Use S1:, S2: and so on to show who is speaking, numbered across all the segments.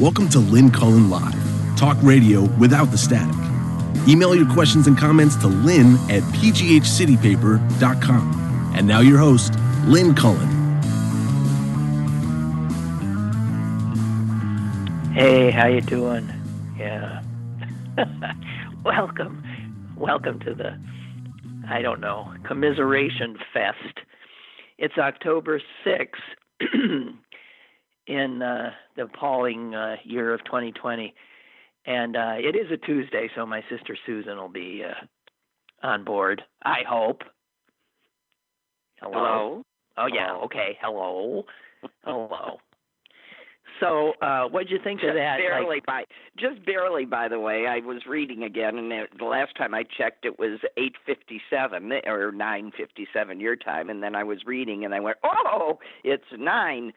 S1: Welcome to Lynn Cullen Live, talk radio without the static. Email your questions and comments to lynn@pghcitypaper.com. And now your host, Lynn Cullen.
S2: Hey, how you doing? Yeah. Welcome to the, commiseration fest. It's October 6th in the appalling year of 2020. And it is a Tuesday, so my sister Susan will be on board, I hope. Hello? Oh, yeah, okay, hello. So, what'd you think of that?
S3: Just barely, by the way. I was reading again, and the last time I checked, it was 8:57 or 9:57 your time, and then I was reading, and I went, "Oh, it's 9."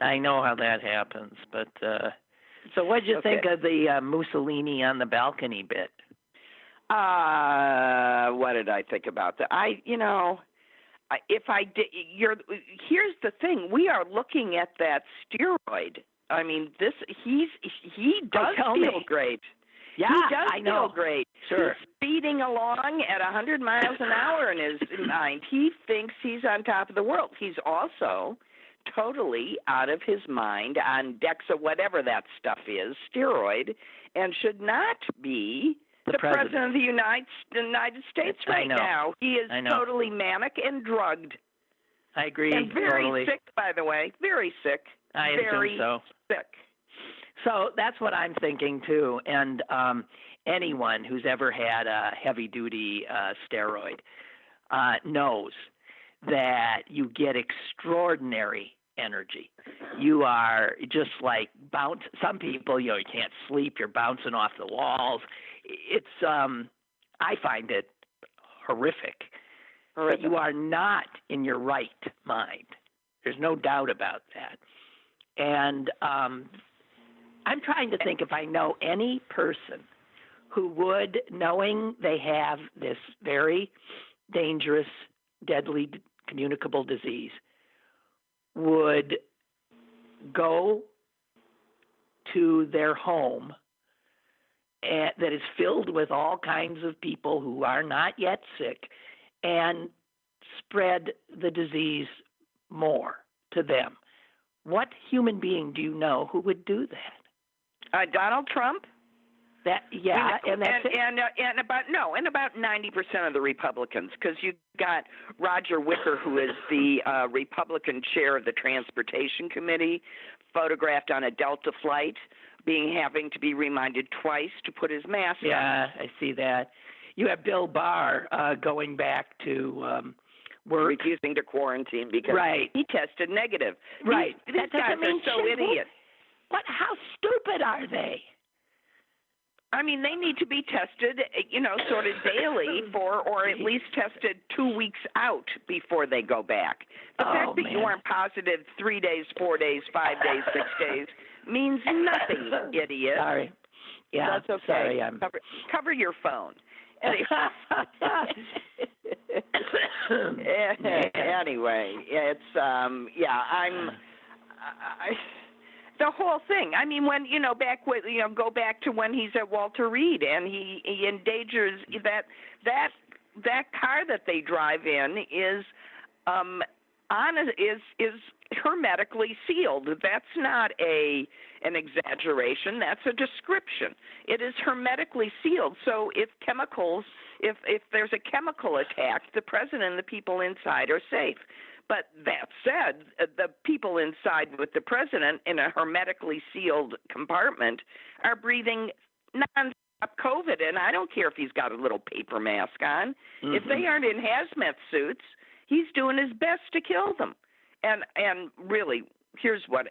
S2: I know how that happens, but so what'd you think of the Mussolini on the balcony bit?
S3: What did I think about that? Here's the thing: we are looking at that steroid. I mean, he does feel great.
S2: Yeah,
S3: he does
S2: I know.
S3: Feel great.
S2: Sure.
S3: He's speeding along at 100 miles an hour in his mind. He thinks he's on top of the world. He's also totally out of his mind on Dexa, whatever that stuff is, steroid, and should not be the president of the United States right now. He is totally manic and drugged.
S2: I agree.
S3: And very
S2: totally
S3: sick, by the way. Very sick.
S2: I assume so.
S3: Sick.
S2: So that's what I'm thinking, too. And anyone who's ever had a heavy-duty steroid knows that you get extraordinary energy. You are just like some people, you can't sleep. You're bouncing off the walls. It's I find it horrific. But you are not in your right mind. There's no doubt about that. And I'm trying to think if I know any person who would, knowing they have this very dangerous, deadly, communicable disease, would go to their home that is filled with all kinds of people who are not yet sick and spread the disease more to them. What human being do you know who would do that?
S3: Donald Trump?
S2: And
S3: about 90% of the Republicans, because you got Roger Wicker, who is the Republican chair of the Transportation Committee, photographed on a Delta flight, having to be reminded twice to put his mask on.
S2: Yeah, I see that. You have Bill Barr going back to work,
S3: refusing to quarantine because he tested negative.
S2: Right.
S3: These guys are so idiot.
S2: But how stupid are they?
S3: I mean, they need to be tested, sort of daily or at least tested 2 weeks out before they go back. The fact that you aren't positive 3 days, 4 days, 5 days, 6 days means nothing, idiot.
S2: Sorry. Yeah,
S3: that's okay.
S2: Sorry,
S3: cover your phone. Anyway, it's the whole thing. I mean, when go back to when he's at Walter Reed and he endangers that car that they drive in is hermetically sealed. That's not an exaggeration. That's a description. It is hermetically sealed. So if there's a chemical attack, the president and the people inside are safe. But that said, the people inside with the president in a hermetically sealed compartment are breathing non-stop COVID, and I don't care if he's got a little paper mask on. Mm-hmm. If they aren't in hazmat suits, he's doing his best to kill them. And really, here's what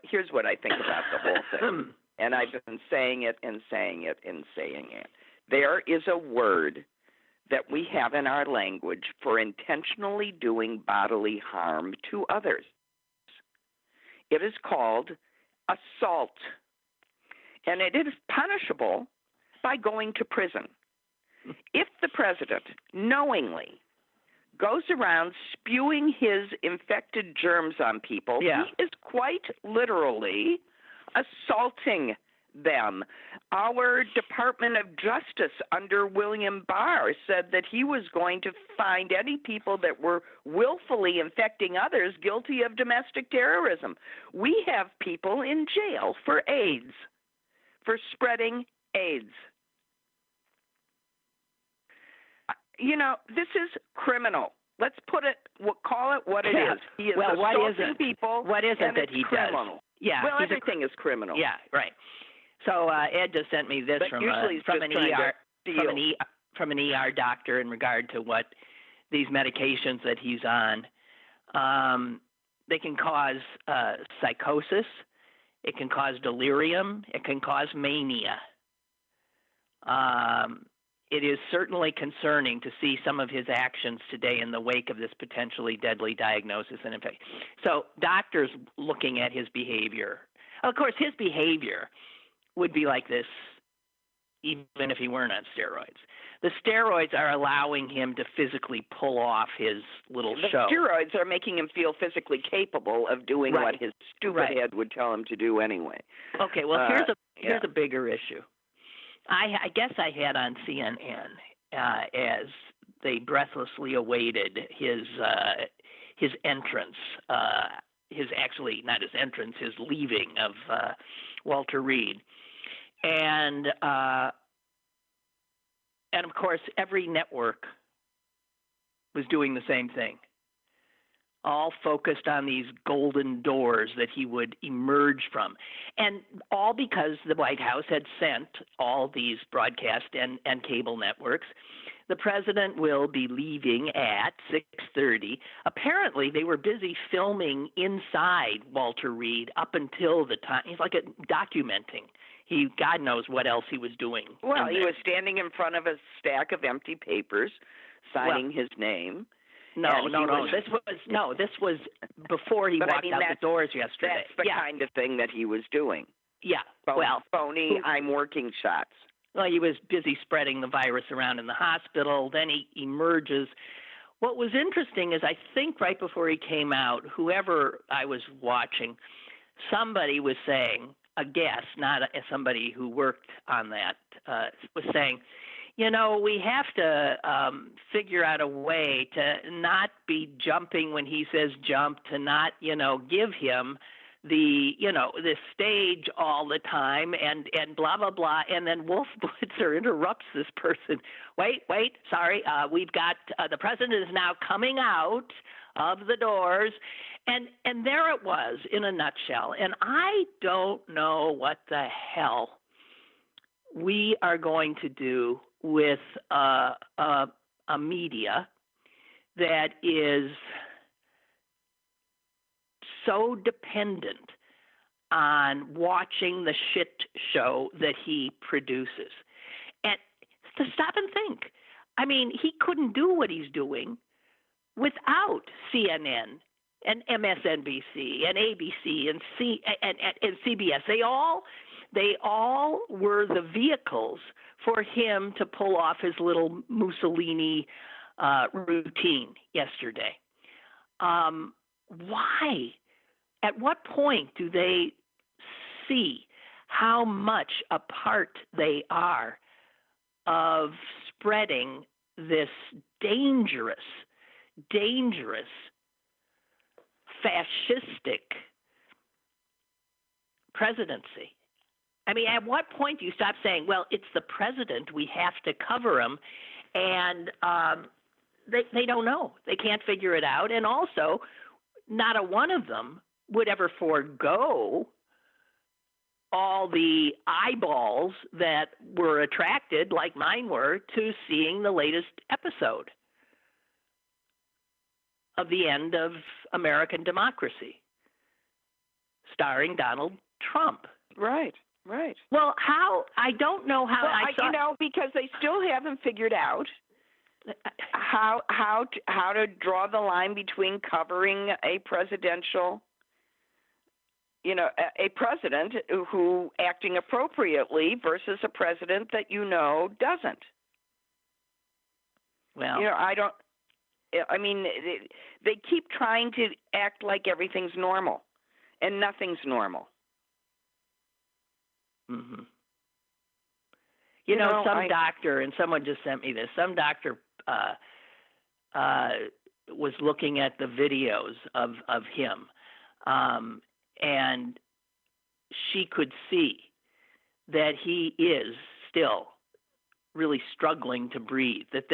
S3: I think about the whole thing. And I've been saying it and saying it and saying it. There is a word that we have in our language for intentionally doing bodily harm to others. It is called assault, and it is punishable by going to prison. If the president knowingly goes around spewing his infected germs on people, he is quite literally assaulting them. Our Department of Justice under William Barr said that he was going to find any people that were willfully infecting others guilty of domestic terrorism. We have people in jail for AIDS, for spreading AIDS. This is criminal. Let's call it what it is. He is assaulting people.
S2: What is it that he
S3: criminal.
S2: Does? Yeah.
S3: Well, everything is criminal.
S2: Yeah, right. So Ed just sent me this from an ER doctor in regard to what these medications that he's on. They can cause psychosis. It can cause delirium. It can cause mania. It is certainly concerning to see some of his actions today in the wake of this potentially deadly diagnosis and infection. So doctors looking at his behavior. Of course, his behavior would be like this even if he weren't on steroids. The steroids are allowing him to physically pull off his little show.
S3: The steroids are making him feel physically capable of doing what his stupid head would tell him to do anyway.
S2: Okay, well, here's a bigger issue. I guess I had on CNN as they breathlessly awaited his entrance, his leaving of Walter Reed, and of course every network was doing the same thing, all focused on these golden doors that he would emerge from. And all because the White House had sent all these broadcast and cable networks. The president will be leaving at 6:30. Apparently, they were busy filming inside Walter Reed up until the time. He's like documenting. God knows what else he was doing.
S3: Well, he was standing in front of a stack of empty papers, signing his name.
S2: No. This was before he walked out the doors yesterday.
S3: That's the kind of thing that he was doing.
S2: Yeah.
S3: Phony, I'm working shots.
S2: Well, he was busy spreading the virus around in the hospital. Then he emerges. What was interesting is I think right before he came out, whoever I was watching, somebody was saying, a guest, not somebody who worked on that, was saying, we have to figure out a way to not be jumping when he says jump, to not, give him the stage all the time and blah, blah, blah. And then Wolf Blitzer interrupts this person. Wait, sorry. We've got the president is now coming out of the doors. And there it was in a nutshell. And I don't know what the hell we are going to do with a media that is so dependent on watching the shit show that he produces. And to stop and think, I mean, he couldn't do what he's doing without CNN and MSNBC and ABC and CBS. They all were the vehicles for him to pull off his little Mussolini routine yesterday. Why? At what point do they see how much a part they are of spreading this dangerous, fascistic presidency? I mean, at what point do you stop saying, well, it's the president, we have to cover him, and they don't know. They can't figure it out. And also, not a one of them would ever forego all the eyeballs that were attracted, like mine were, to seeing the latest episode of The End of American Democracy, starring Donald Trump.
S3: Right.
S2: Well, I don't know how.
S3: Because they still haven't figured out how to draw the line between covering a presidential, a president who acting appropriately versus a president that doesn't.
S2: Well,
S3: they keep trying to act like everything's normal, and nothing's normal.
S2: Mm-hmm. Some doctor, and someone just sent me this, some doctor was looking at the videos of him, and she could see that he is still really struggling to breathe, that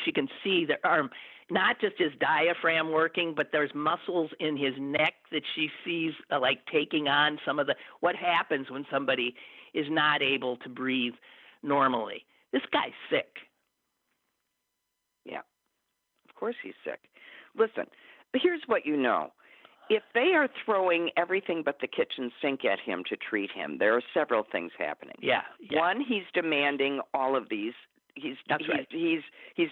S2: she can see there are not just his diaphragm working, but there's muscles in his neck that she sees like taking on some of what happens when somebody is not able to breathe normally. This guy's sick.
S3: Yeah, of course he's sick. Listen, here's what you know. If they are throwing everything but the kitchen sink at him to treat him, there are several things happening.
S2: Yeah.
S3: One, he's demanding all of these. He's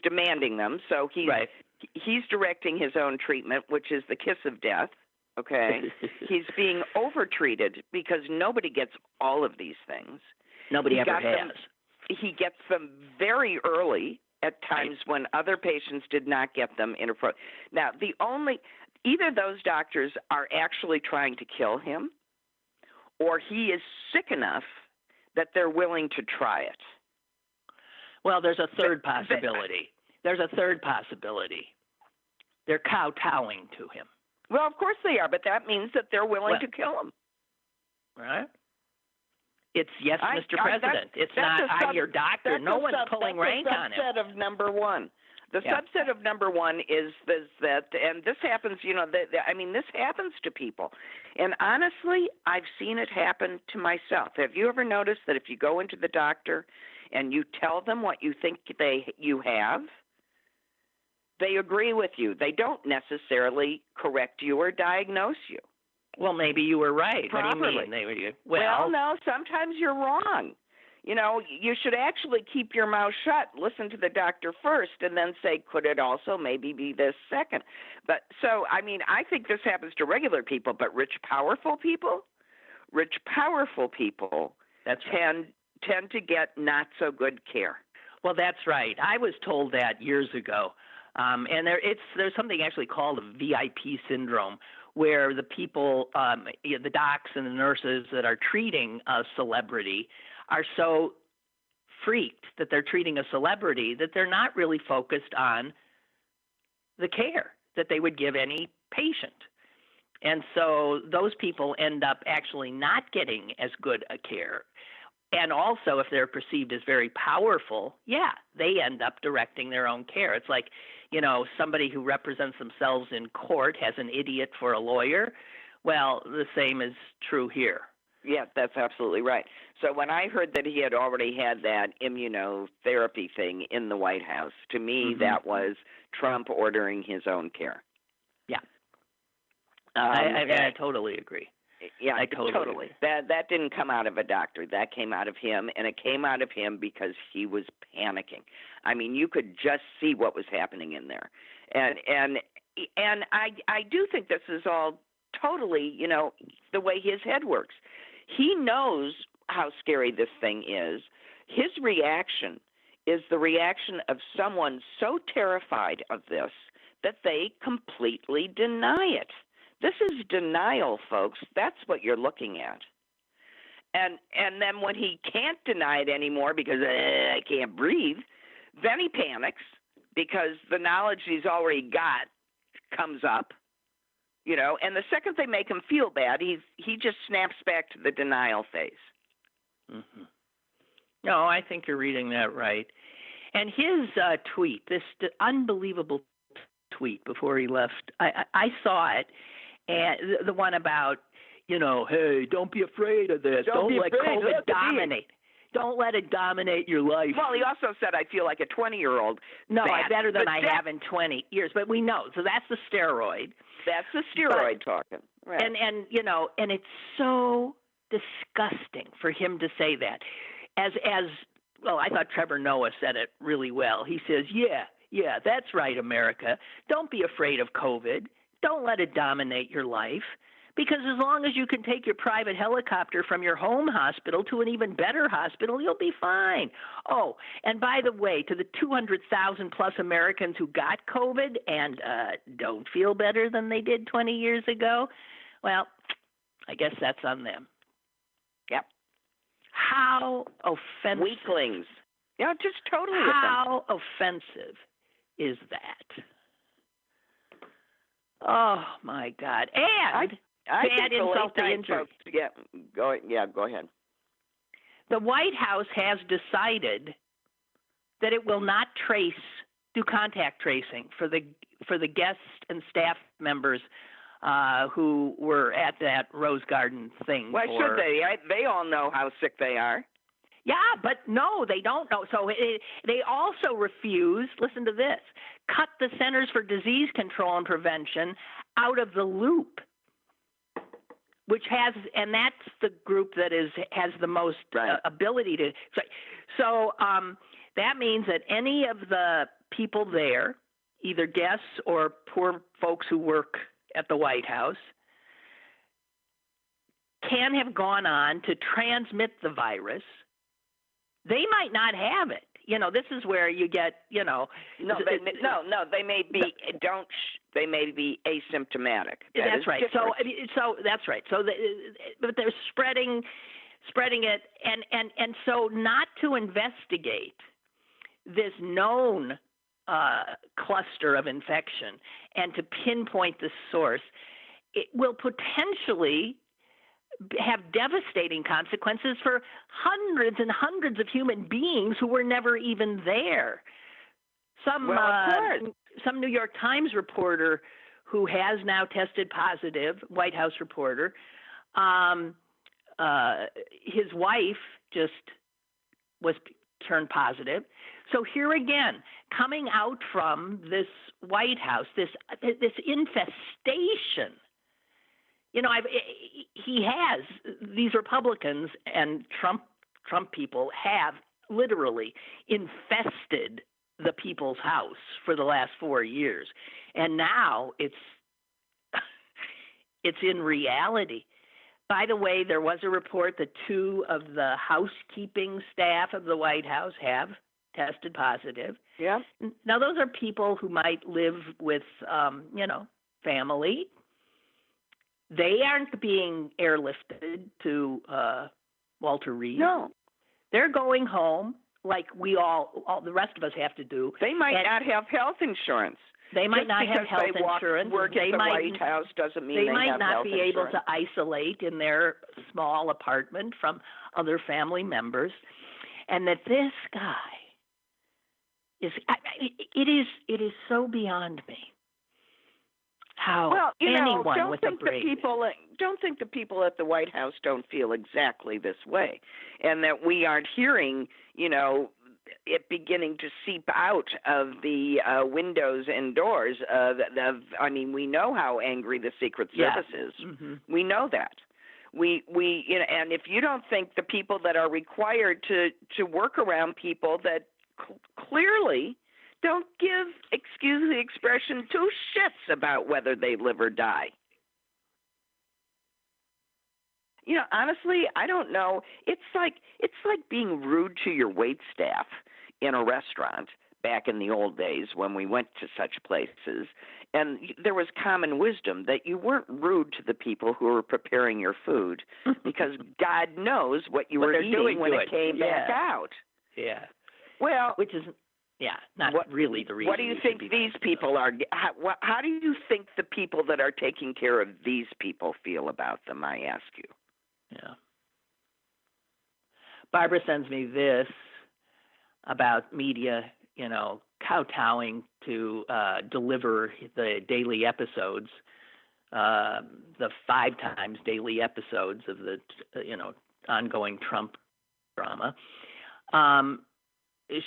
S3: demanding them. So he's directing his own treatment, which is the kiss of death. Okay. He's being overtreated because nobody gets all of these things.
S2: Nobody ever has.
S3: He gets them very early at times when other patients did not get them in a Now, either those doctors are actually trying to kill him, or he is sick enough that they're willing to try it.
S2: Well, there's a third possibility. They're kowtowing to him.
S3: Well, of course they are, but that means that they're willing to kill him.
S2: Right? It's yes, Mr. President. It's not I'm your doctor. No one's pulling rank on him.
S3: That's a subset of number one. The subset of number one is that, and this happens, this happens to people. And honestly, I've seen it happen to myself. Have you ever noticed that if you go into the doctor and you tell them what you think you have, they agree with you. They don't necessarily correct you or diagnose you.
S2: Well, maybe you were right.
S3: Properly.
S2: What do you mean?
S3: Well, no, sometimes you're wrong. You should actually keep your mouth shut, listen to the doctor first, and then say, could it also maybe be this second? But so, I think this happens to regular people, but rich, powerful people tend to get not so good care.
S2: Well, that's right. I was told that years ago. And there's something actually called a VIP syndrome, where the people, the docs and the nurses that are treating a celebrity are so freaked that they're treating a celebrity that they're not really focused on the care that they would give any patient. And so those people end up actually not getting as good a care. And also, if they're perceived as very powerful, they end up directing their own care. It's like, somebody who represents themselves in court has an idiot for a lawyer. Well, the same is true here.
S3: Yeah, that's absolutely right. So when I heard that he had already had that immunotherapy thing in the White House, to me, that was Trump ordering his own care.
S2: Yeah. I totally agree.
S3: Yeah,
S2: I totally agree.
S3: That didn't come out of a doctor. That came out of him, and it came out of him because he was panicking. You could just see what was happening in there. And I do think this is all totally, the way his head works. He knows how scary this thing is. His reaction is the reaction of someone so terrified of this that they completely deny it. This is denial, folks. That's what you're looking at. And then when he can't deny it anymore because I can't breathe, then he panics because the knowledge he's already got comes up. And the second they make him feel bad, he just snaps back to the denial phase.
S2: Mm-hmm. No, I think you're reading that right. And his tweet, this unbelievable tweet before he left, I saw it, and the one about, hey, don't be afraid of this. Don't let COVID dominate. Don't let it dominate your life.
S3: Well, he also said, I feel like a 20-year-old.
S2: No, better than I have in 20 years. But we know. So that's the steroid.
S3: That's the steroid talking. Right.
S2: And it's so disgusting for him to say that. Well, I thought Trevor Noah said it really well. He says, yeah, that's right, America. Don't be afraid of COVID. Don't let it dominate your life. Because as long as you can take your private helicopter from your home hospital to an even better hospital, you'll be fine. Oh, and by the way, to the 200,000 plus Americans who got COVID and don't feel better than they did 20 years ago, well, I guess that's on them.
S3: Yep.
S2: How offensive.
S3: Weaklings. Yeah, just totally offensive.
S2: How offensive is that? Oh, my God. And
S3: I
S2: bad
S3: think the
S2: insult to
S3: late-night
S2: injury.
S3: folks, go ahead.
S2: The White House has decided that it will not do contact tracing for the guests and staff members who were at that Rose Garden thing.
S3: Why should they? They all know how sick they are.
S2: Yeah, but no, they don't know. So they also refuse, listen to this, cut the Centers for Disease Control and Prevention out of the loop, which and that's the group that has the most ability to. So that means that any of the people there, either guests or poor folks who work at the White House, can have gone on to transmit the virus. They might not have it. This is where you get,
S3: No, they may be they may be asymptomatic.
S2: That's right. So that's right. So but they're spreading it, and so not to investigate this known cluster of infection and to pinpoint the source, it will potentially have devastating consequences for hundreds and hundreds of human beings who were never even there. Some New York Times reporter who has now tested positive, White House reporter, his wife just was turned positive. So here again, coming out from this White House, this infestation. These Republicans and Trump people have literally infested the people's house for the last 4 years, and now it's in reality. By the way, there was a report that 2 of the housekeeping staff of the White House have tested positive.
S3: Yeah.
S2: Now, those are people who might live with, family. They aren't being airlifted to Walter Reed.
S3: No.
S2: They're going home like we all the rest of us have to do.
S3: They might not have health insurance.
S2: They might not have health insurance.
S3: Work at the White House doesn't mean they
S2: might
S3: have
S2: not
S3: health
S2: be able
S3: insurance.
S2: to isolate in their small apartment from other family members, and that this guy it is so beyond me how anyone with a brain.
S3: Don't think the people at the White House don't feel exactly this way, and that we aren't hearing, it beginning to seep out of the windows and doors. We know how angry the Secret Service is.
S2: Mm-hmm.
S3: We know that. And if you don't think the people that are required to work around people that clearly don't give, excuse the expression, 2 shits about whether they live or die. Honestly, I don't know. It's like being rude to your waitstaff in a restaurant back in the old days when we went to such places, and there was common wisdom that you weren't rude to the people who were preparing your food because God knows what you were eating when it came back out.
S2: Yeah.
S3: Well,
S2: which is not really the reason.
S3: What do you think these people are? How do you think the people that are taking care of these people feel about them? I ask you.
S2: Yeah. Barbara sends me this about media, kowtowing to deliver the daily episodes, the 5 times daily episodes of the, ongoing Trump drama.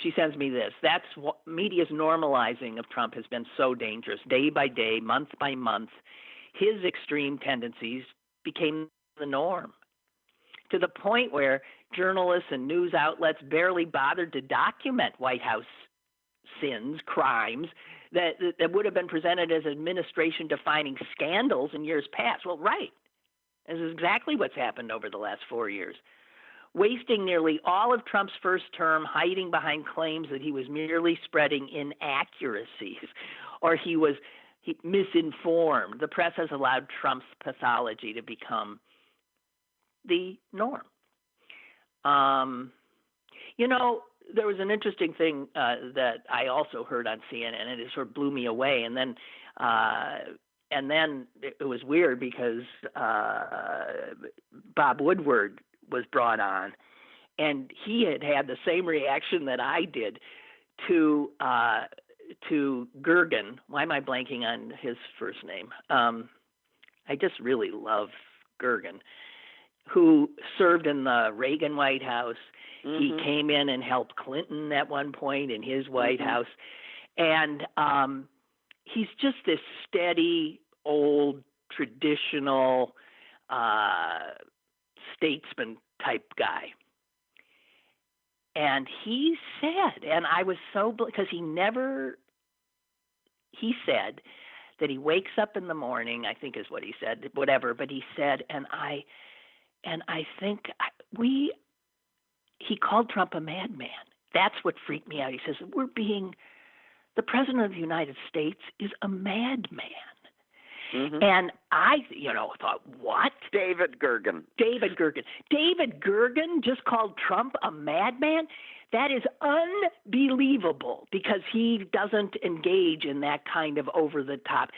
S2: She sends me this. That's what media's normalizing of Trump has been so dangerous. Day by day, month by month, his extreme tendencies became the norm, to the point where journalists and news outlets barely bothered to document White House sins, crimes that would have been presented as administration-defining scandals in years past. Well, right. This is exactly what's happened over the last 4 years. Wasting nearly all of Trump's first term hiding behind claims that he was merely spreading inaccuracies or he misinformed. The press has allowed Trump's pathology to become the norm. You know, there was an interesting thing that I also heard on CNN, and it sort of blew me away. And then it was weird because Bob Woodward was brought on, and he had the same reaction that I did to Gergen. Why am I blanking on his first name? I just really love Gergen, who served in the Reagan White House. Mm-hmm. He came in and helped Clinton at one point in his White mm-hmm. House. And he's just this steady, old, traditional statesman type guy. And he said, and I was so, because he said that he wakes up in the morning, I think is what he said, whatever, but he said, and I think he called Trump a madman. That's what freaked me out. He says, the president of the United States is a madman. Mm-hmm. And I, thought, what?
S3: David Gergen
S2: just called Trump a madman? That is unbelievable, because he doesn't engage in that kind of over the top.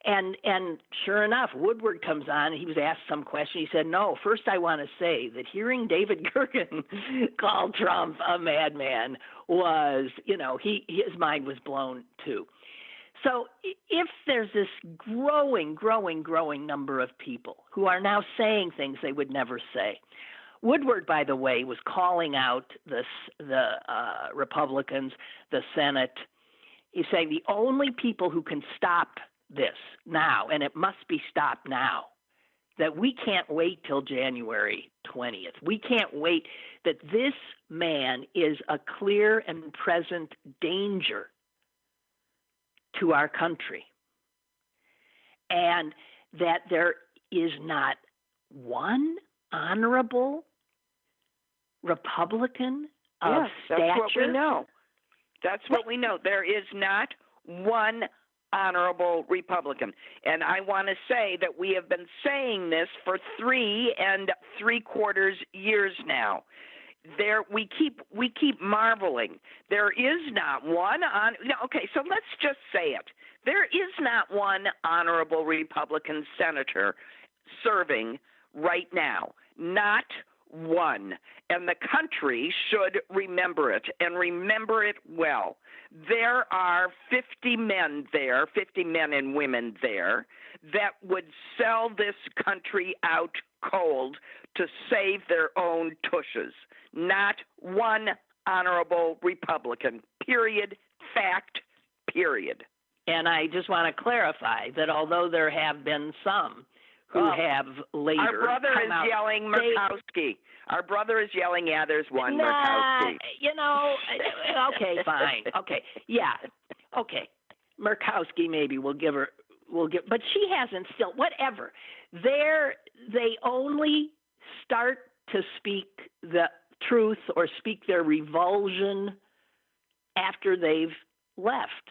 S2: And sure enough, Woodward comes on, and he was asked some question. He said, no, first I want to say that hearing David Gergen call Trump a madman was, his mind was blown too. So if there's this growing number of people who are now saying things they would never say. Woodward, by the way, was calling out the Republicans, the Senate. He's saying the only people who can stop this now, and it must be stopped now, that we can't wait till January 20th. We can't wait, that this man is a clear and present danger to our country, and that there is not one honorable Republican of stature.
S3: That's what we know. That's what we know. There is not one honorable Republican. And I want to say that we have been saying this for 3 3/4 years now. We keep marveling. There is not one okay, so let's just say it. There is not one honorable Republican senator serving right now. Not one. And the country should remember it, and remember it well. There are 50 men there, 50 men and women there, that would sell this country out cold to save their own tushes. Not one honorable Republican. Period. Fact. Period.
S2: And I just want to clarify that although there have been some who have later.
S3: Our brother is yelling Murkowski. Our brother is yelling, yeah, there's one Murkowski.
S2: Okay, fine. Okay, yeah. Okay, Murkowski maybe we'll give, but she hasn't still, whatever. They only start to speak the truth or speak their revulsion after they've left.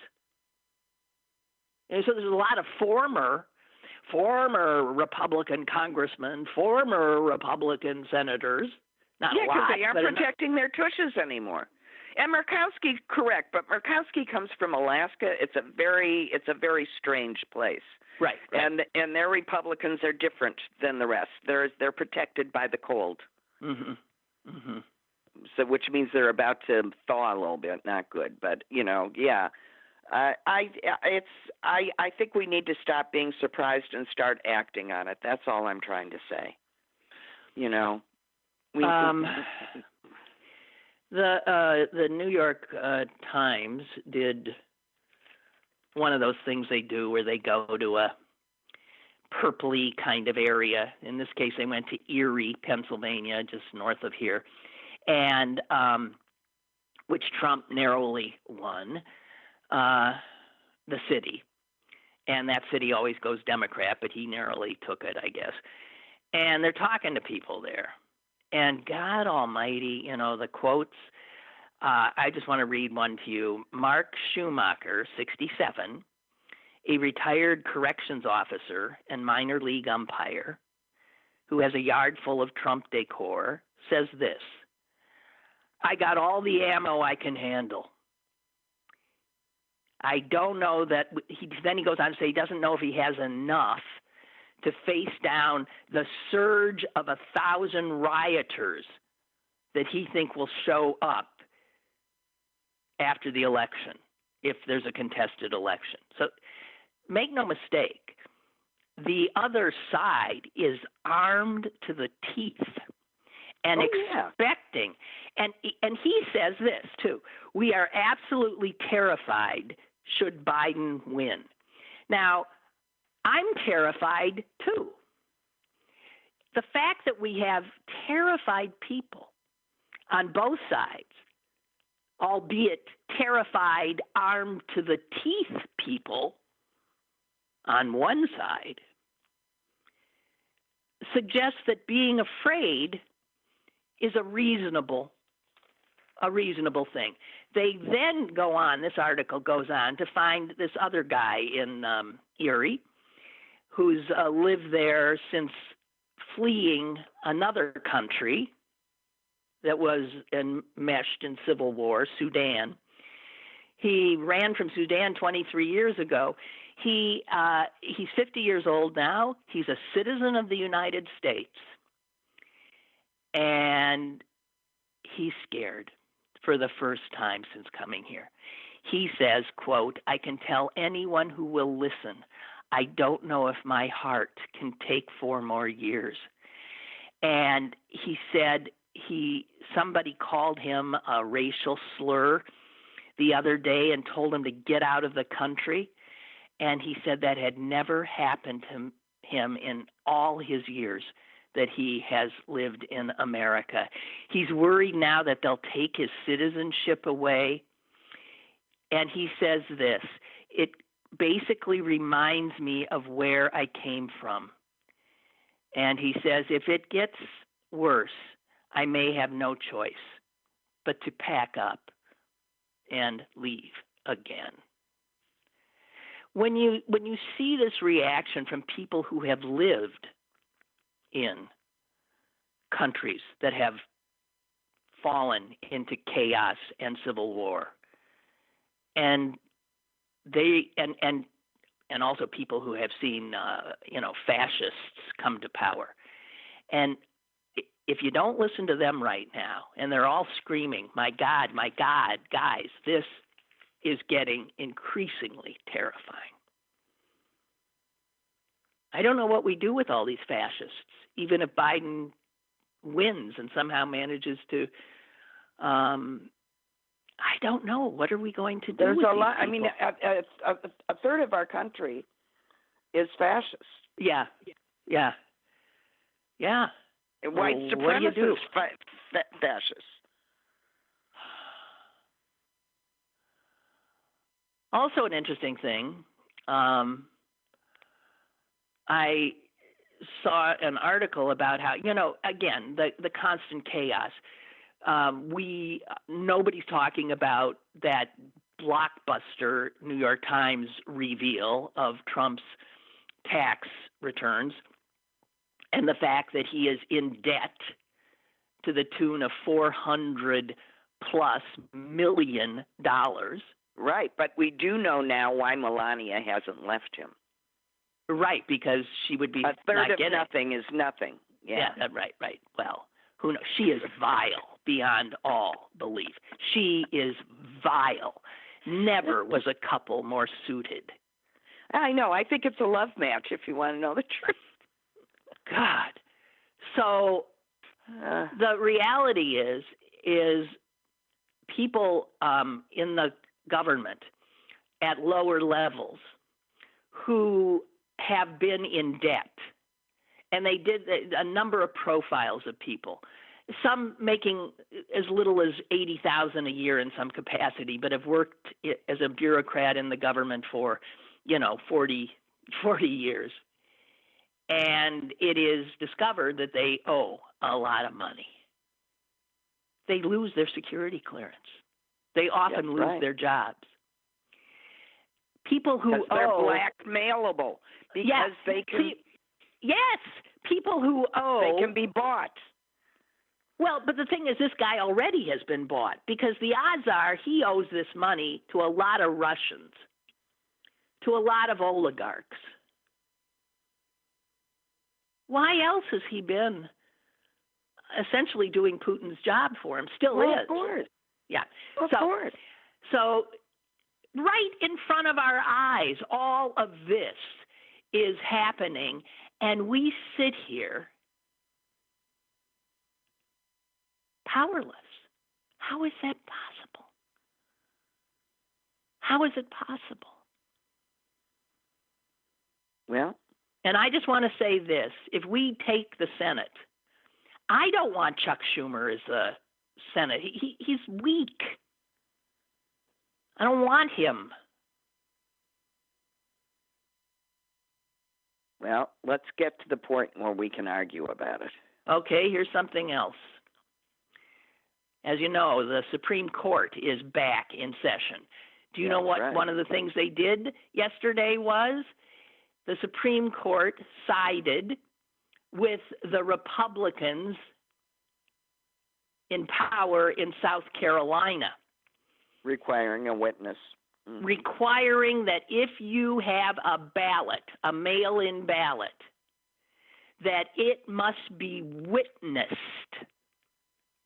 S2: And so there's a lot of former Republican congressmen, former Republican senators. Not a lot,
S3: because they aren't protecting their tushes anymore. And Murkowski, correct, but Murkowski comes from Alaska. It's a very strange place.
S2: Right.
S3: And their Republicans are different than the rest. They're protected by the cold.
S2: Mm-hmm. Mm-hmm.
S3: So, which means they're about to thaw a little bit. Not good, but yeah. I think we need to stop being surprised and start acting on it. That's all I'm trying to say.
S2: The New York Times did one of those things they do where they go to a purpley kind of area. In this case, they went to Erie, Pennsylvania, just north of here, and which Trump narrowly won. The city, and that city always goes Democrat, but he narrowly took it, I guess. And they're talking to people there, and God Almighty, the quotes. I just want to read one to you. Mark Schumacher, 67, a retired corrections officer and minor league umpire, who has a yard full of Trump decor, says this: I got all the ammo I can handle. I don't know that then he goes on to say he doesn't know if he has enough to face down the surge of 1,000 rioters that he think will show up after the election, if there's a contested election. So make no mistake, the other side is armed to the teeth and expecting. And he says this, too. We are absolutely terrified should Biden win. Now, I'm terrified, too. The fact that we have terrified people on both sides, albeit terrified, armed to the teeth people on one side, suggests that being afraid is a reasonable thing. They then go on, this article goes on to find this other guy in Erie who's lived there since fleeing another country that was enmeshed in civil war, Sudan. He ran from Sudan 23 years ago. He's 50 years old now. He's a citizen of the United States. And he's scared for the first time since coming here. He says, quote, I can tell anyone who will listen, I don't know if my heart can take 4 more years. And he said somebody called him a racial slur the other day and told him to get out of the country. And he said that had never happened to him in all his years that he has lived in America. He's worried now that they'll take his citizenship away. And he says this, it basically reminds me of where I came from. And he says, if it gets worse, I may have no choice but to pack up and leave again. When you see this reaction from people who have lived in countries that have fallen into chaos and civil war, and they and also people who have seen fascists come to power, and if you don't listen to them right now, and they're all screaming, my God, guys, this is getting increasingly terrifying. I don't know what we do with all these fascists, even if Biden wins and somehow manages to, I don't know. What are we going to do
S3: There's
S2: with
S3: a
S2: these
S3: lot.
S2: people?
S3: I mean, a third of our country is fascist.
S2: Yeah.
S3: White supremacist fascists.
S2: Also an interesting thing, I saw an article about how, again, the constant chaos. Nobody's talking about that blockbuster New York Times reveal of Trump's tax returns and the fact that he is in debt to the tune of $400+ million.
S3: Right, but we do know now why Melania hasn't left him.
S2: Right, because she would be
S3: a third
S2: not
S3: of
S2: getting
S3: nothing is nothing. Yeah,
S2: right. Well, who knows? She is vile beyond all belief. She is vile. Never was a couple more suited.
S3: I know. I think it's a love match, if you want to know the truth.
S2: God. So the reality is people in the government at lower levels who have been in debt, and they did a number of profiles of people, some making as little as $80,000 a year in some capacity, but have worked as a bureaucrat in the government for 40 years. And it is discovered that they owe a lot of money. They lose their security clearance. They often lose their jobs. People who
S3: they're blackmailable because they can.
S2: Yes, people who owe.
S3: They can be bought.
S2: Well, but the thing is, this guy already has been bought because the odds are he owes this money to a lot of Russians, to a lot of oligarchs. Why else has he been essentially doing Putin's job for him? Still is.
S3: Of course.
S2: Yeah.
S3: Of course.
S2: So right in front of our eyes, all of this is happening, and we sit here powerless. How is that possible? How is it possible?
S3: Well,
S2: and I just want to say this. If we take the Senate, I don't want Chuck Schumer as the Senate. He's weak. I don't want him.
S3: Well, let's get to the point where we can argue about it.
S2: Okay, here's something else. As you know, the Supreme Court is back in session. Do you know what one of the things they did yesterday was? The Supreme Court sided with the Republicans in power in South Carolina.
S3: Requiring a witness.
S2: Requiring that if you have a ballot, a mail-in ballot, that it must be witnessed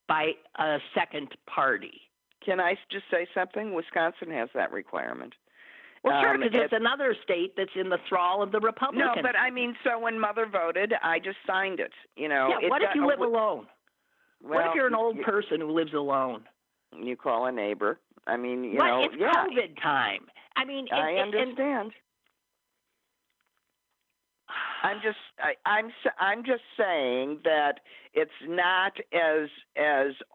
S2: by a second party.
S3: Can I just say something? Wisconsin has that requirement.
S2: Well, sure, because it's another state that's in the thrall of the Republicans.
S3: No, but I mean, so when Mother voted, I just signed it. You know.
S2: Yeah, what if you live alone?
S3: Well,
S2: what if you're an old person who lives alone?
S3: You call a neighbor. I mean, you
S2: what?
S3: know.
S2: It's COVID time. I mean,
S3: I understand. I'm just saying that it's not as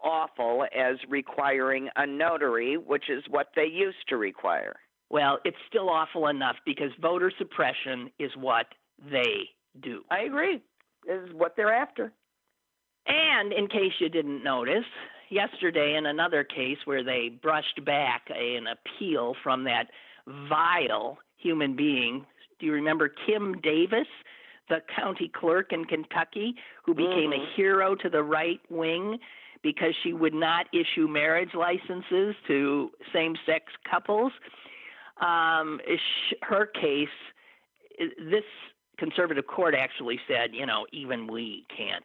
S3: awful as requiring a notary, which is what they used to require.
S2: Well, it's still awful enough because voter suppression is what they do.
S3: I agree. Is what they're after.
S2: And in case you didn't notice, yesterday in another case where they brushed back an appeal from that vile human being, do you remember Kim Davis, the county clerk in Kentucky, who became a hero to the right wing because she would not issue marriage licenses to same-sex couples? Her case, this conservative court actually said, you know, even we can't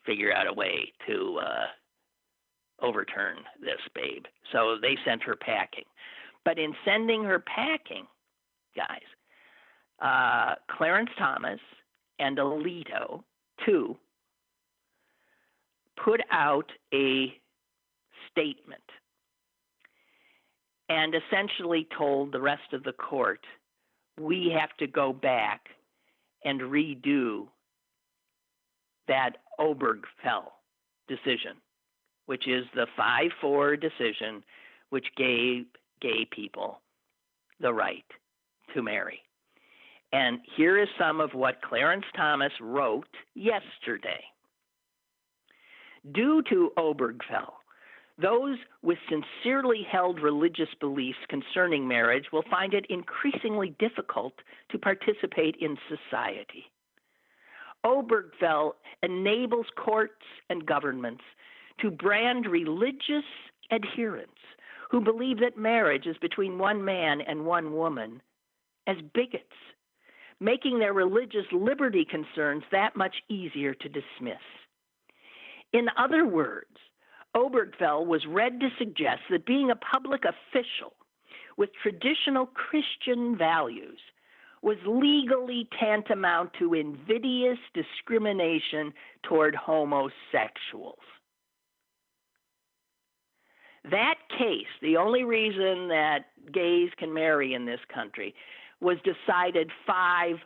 S2: figure out a way to overturn this, babe. So they sent her packing. But in sending her packing, guys, Clarence Thomas and Alito, too, put out a statement and essentially told the rest of the court, we have to go back and redo that Obergefell decision, which is the 5-4 decision which gave gay people the right to marry. And here is some of what Clarence Thomas wrote yesterday. Due to Obergefell, those with sincerely held religious beliefs concerning marriage will find it increasingly difficult to participate in society. Obergefell enables courts and governments to brand religious adherents who believe that marriage is between one man and one woman as bigots, making their religious liberty concerns that much easier to dismiss. In other words, Obergefell was read to suggest that being a public official with traditional Christian values was legally tantamount to invidious discrimination toward homosexuals. That case, the only reason that gays can marry in this country, was decided 5-4.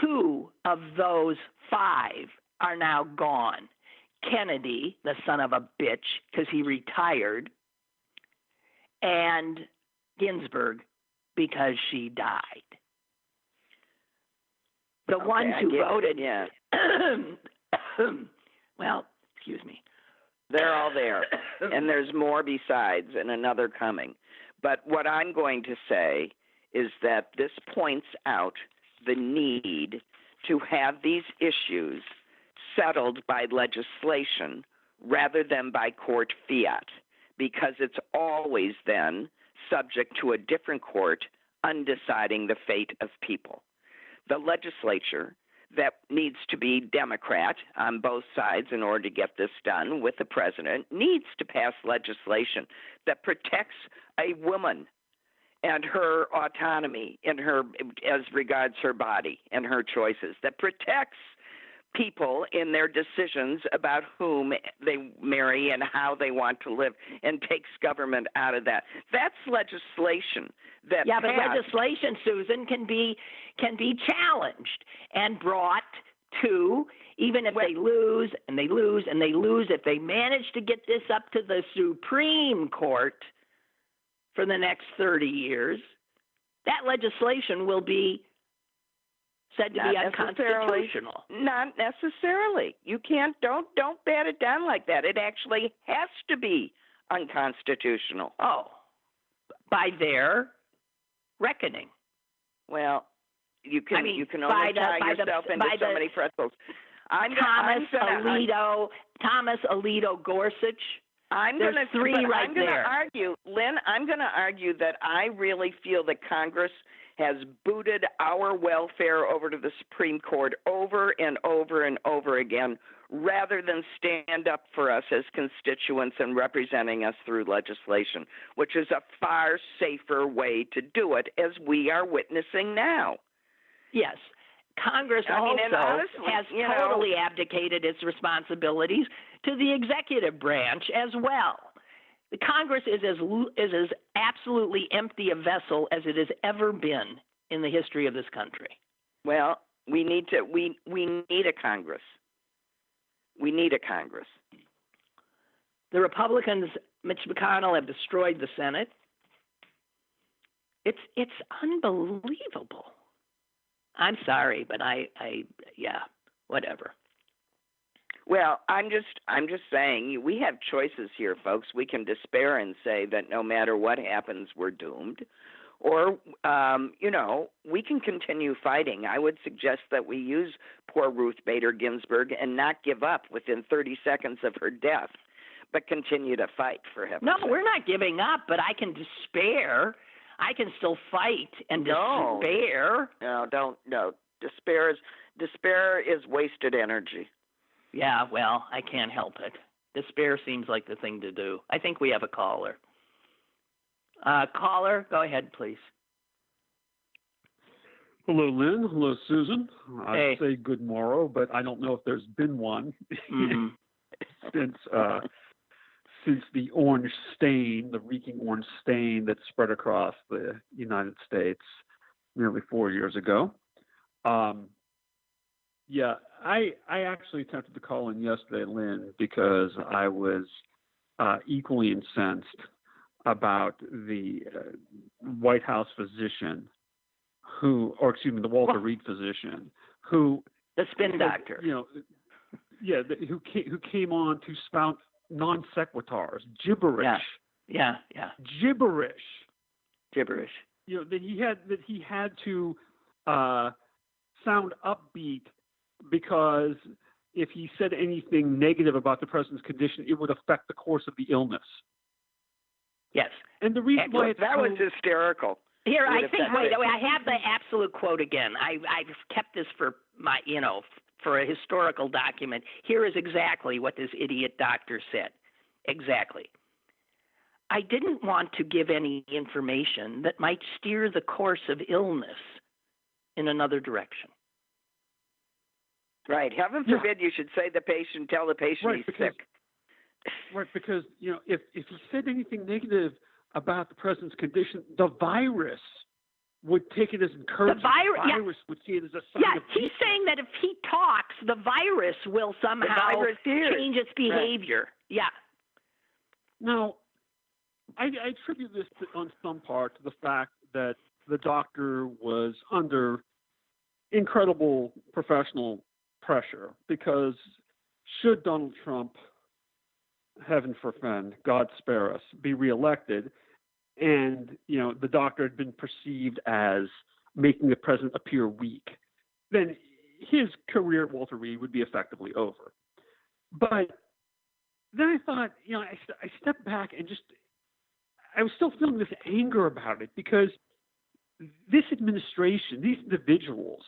S2: 2 of those 5 are now gone. Kennedy, the son of a bitch, because he retired, and Ginsburg, because she died. The ones who voted, well, excuse me.
S3: They're all there, and there's more besides, and another coming. But what I'm going to say is that this points out the need to have these issues settled by legislation rather than by court fiat, because it's always then subject to a different court undeciding the fate of people. The legislature, that needs to be Democrat on both sides in order to get this done with the president, needs to pass legislation that protects a woman and her autonomy in her as regards her body and her choices, that protects people in their decisions about whom they marry and how they want to live, and takes government out of that. That's legislation that
S2: but
S3: passed.
S2: legislation, Susan, can be challenged and brought to, even if they lose and they lose and they lose, if they manage to get this up to the Supreme Court for the next 30 years, that legislation will be said to be unconstitutional.
S3: Not necessarily. You can't, don't bat it down like that. It actually has to be unconstitutional.
S2: Oh, by their reckoning.
S3: Well, you can only tie yourself into so many pretzels.
S2: Thomas Alito Gorsuch. There's three right there.
S3: Lynn, I'm going to argue that I really feel that Congress has booted our welfare over to the Supreme Court over and over and over again, rather than stand up for us as constituents and representing us through legislation, which is a far safer way to do it, as we are witnessing now.
S2: Yes. Congress has totally abdicated its responsibilities to the executive branch as well. The Congress is as absolutely empty a vessel as it has ever been in the history of this country.
S3: Well, we need a Congress. We need a Congress.
S2: The Republicans, Mitch McConnell, have destroyed the Senate. It's unbelievable. I'm sorry, but whatever.
S3: Well, I'm just saying we have choices here, folks. We can despair and say that no matter what happens, we're doomed. Or, we can continue fighting. I would suggest that we use poor Ruth Bader Ginsburg and not give up within 30 seconds of her death, but continue to fight, for heaven's sake.
S2: No, we're not giving up, but I can despair. I can still fight and despair.
S3: No. Despair is wasted energy.
S2: Yeah, well, I can't help it. Despair seems like the thing to do. I think we have a caller. Caller, go ahead, please.
S4: Hello, Lynn. Hello, Susan.
S2: Hey.
S4: I'd say good morrow, but I don't know if there's been one since the orange stain, the reeking orange stain that spread across the United States nearly 4 years ago. I actually attempted to call in yesterday, Lynn, because I was equally incensed about the White House physician the Walter Reed physician
S2: the spin doctor,
S4: who came on to spout non sequiturs, gibberish.
S2: Yeah.
S4: Gibberish.
S2: That
S4: he had to sound upbeat, because if he said anything negative about the president's condition, it would affect the course of the illness.
S2: Yes.
S4: And the reason why
S3: that was hysterical.
S2: Here, I have the absolute quote again. I've kept this for my, for a historical document. Here is exactly what this idiot doctor said. Exactly. I didn't want to give any information that might steer the course of illness in another direction.
S3: Right. Heaven forbid you should tell the patient he's sick.
S4: Right, because if he said anything negative about the president's condition, the virus would take it as encouragement. The virus would see it as a sign of
S2: he's saying that if he talks, the virus will somehow change its behavior. Right. Yeah.
S4: Now, I attribute this on some part to the fact that the doctor was under incredible professional pressure, because should Donald Trump, heaven forfend, God spare us, be reelected, and the doctor had been perceived as making the president appear weak, then his career at Walter Reed would be effectively over. But then I thought, I stepped back and I was still feeling this anger about it, because this administration, these individuals,